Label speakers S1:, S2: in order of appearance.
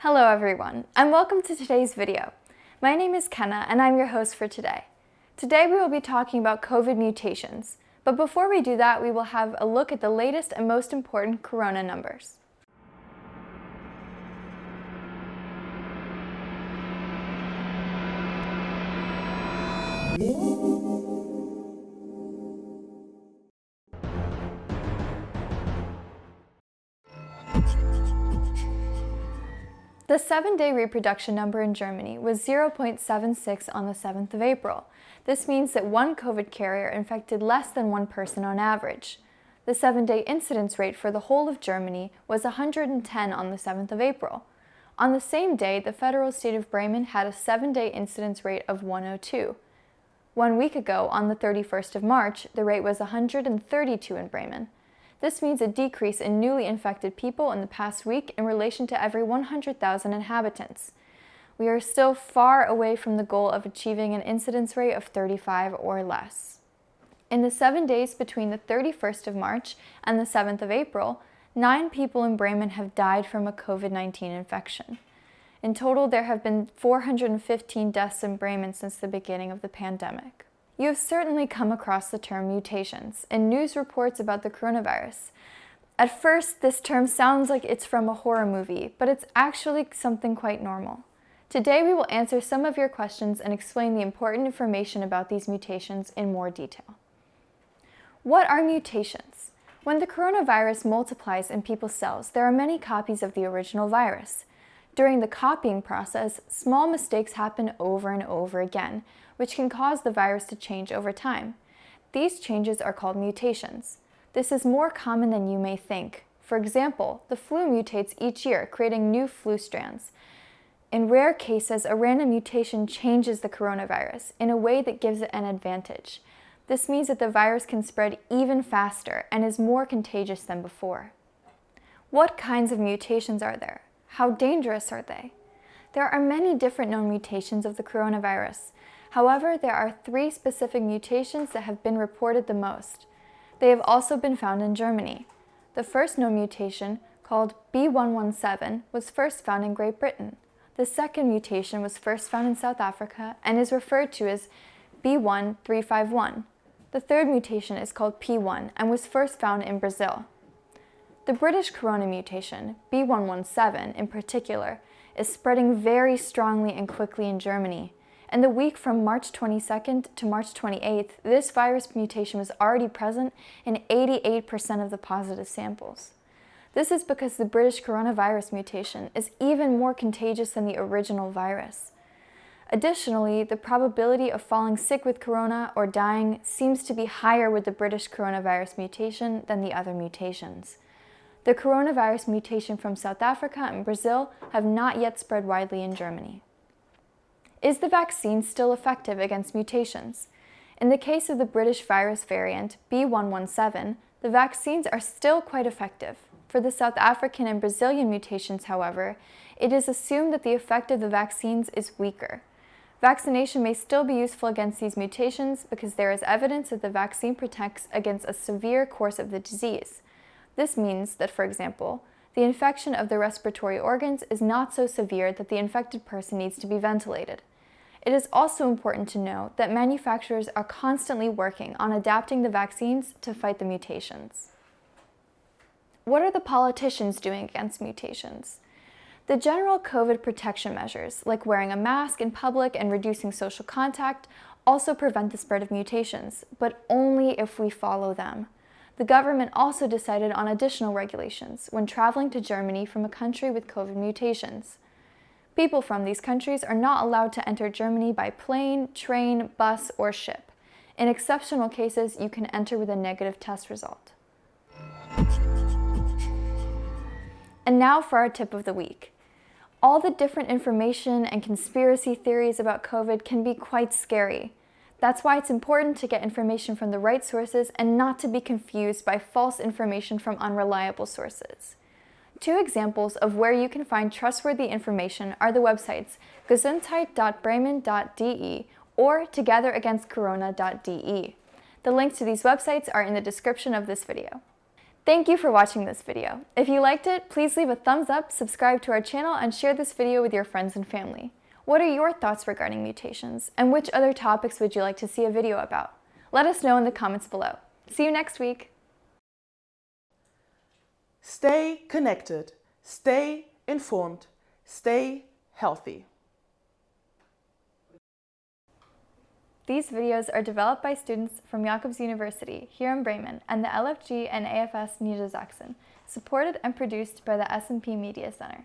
S1: Hello everyone, and welcome to today's video. My name is Kenna, and I'm your host for today. Today we will be talking about COVID mutations, but before we do that, we will have a look at the latest and most important corona numbers. The 7-day reproduction number in Germany was 0.76 on the 7th of April. This means that one COVID carrier infected less than one person on average. The 7-day incidence rate for the whole of Germany was 110 on the 7th of April. On the same day, the federal state of Bremen had a 7-day incidence rate of 102. 1 week ago, on the 31st of March, the rate was 132 in Bremen. This means a decrease in newly infected people in the past week in relation to every 100,000 inhabitants. We are still far away from the goal of achieving an incidence rate of 35 or less. In the 7 days between the 31st of March and the 7th of April, 9 people in Bremen have died from a COVID-19 infection. In total, there have been 415 deaths in Bremen since the beginning of the pandemic. You have certainly come across the term mutations in news reports about the coronavirus. At first, this term sounds like it's from a horror movie, but it's actually something quite normal. Today, we will answer some of your questions and explain the important information about these mutations in more detail. What are mutations? When the coronavirus multiplies in people's cells, there are many copies of the original virus. During the copying process, small mistakes happen over and over again, which can cause the virus to change over time. These changes are called mutations. This is more common than you may think. For example, the flu mutates each year, creating new flu strands. In rare cases, a random mutation changes the coronavirus in a way that gives it an advantage. This means that the virus can spread even faster and is more contagious than before. What kinds of mutations are there? How dangerous are they? There are many different known mutations of the coronavirus. However, there are 3 specific mutations that have been reported the most. They have also been found in Germany. The first known mutation, called B117, was first found in Great Britain. The second mutation was first found in South Africa and is referred to as B1351. The third mutation is called P1 and was first found in Brazil. The British corona mutation, B117 in particular, is spreading very strongly and quickly in Germany. In the week from March 22nd to March 28th, this virus mutation was already present in 88% of the positive samples. This is because the British coronavirus mutation is even more contagious than the original virus. Additionally, the probability of falling sick with corona or dying seems to be higher with the British coronavirus mutation than the other mutations. The coronavirus mutation from South Africa and Brazil have not yet spread widely in Germany. Is the vaccine still effective against mutations? In the case of the British virus variant B117, the vaccines are still quite effective. For the South African and Brazilian mutations, however, it is assumed that the effect of the vaccines is weaker. Vaccination may still be useful against these mutations because there is evidence that the vaccine protects against a severe course of the disease. This means that, for example, the infection of the respiratory organs is not so severe that the infected person needs to be ventilated. It is also important to note that manufacturers are constantly working on adapting the vaccines to fight the mutations. What are the politicians doing against mutations? The general COVID protection measures, like wearing a mask in public and reducing social contact, also prevent the spread of mutations, but only if we follow them. The government also decided on additional regulations when traveling to Germany from a country with COVID mutations. People from these countries are not allowed to enter Germany by plane, train, bus, or ship. In exceptional cases, you can enter with a negative test result. And now for our tip of the week. All the different information and conspiracy theories about COVID can be quite scary. That's why it's important to get information from the right sources and not to be confused by false information from unreliable sources. 2 examples of where you can find trustworthy information are the websites gesundheit.bremen.de or togetheragainstcorona.de. The links to these websites are in the description of this video. Thank you for watching this video. If you liked it, please leave a thumbs up, subscribe to our channel, and share this video with your friends and family. What are your thoughts regarding mutations, and which other topics would you like to see a video about? Let us know in the comments below. See you next week!
S2: Stay connected, stay informed, stay healthy.
S1: These videos are developed by students from Jakobs University here in Bremen and the LVG AFS Niedersachsen, supported and produced by the SMP Media Center.